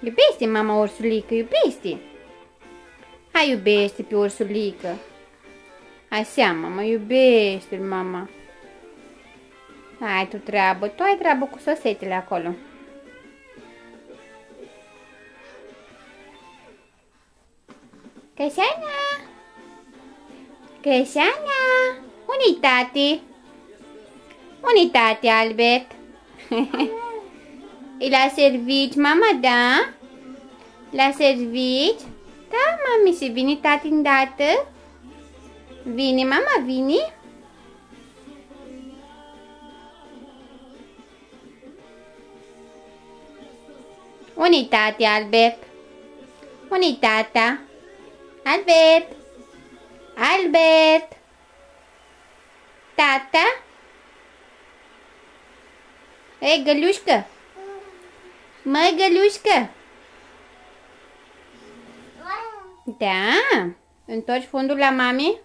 Iubește mama ursulică, iubește. Hai, iubește pe ursulică. Hai seama, mă, iubește-l, mama. Hai tu treabă, tu ai treabă cu sosetele acolo. Cășana! Cășana! Unde-i tati? Unde-i tati, Albert? E la servici, mama, da? La servici? Da, mami, și vine tati îndată? Vine, mama, vine? Unde-i tati, Albert? Unde-i tata? Albert! Albert! Tata? Ei, gălușcă! Măi, gălușcă! Da? Întorci fundul la mami?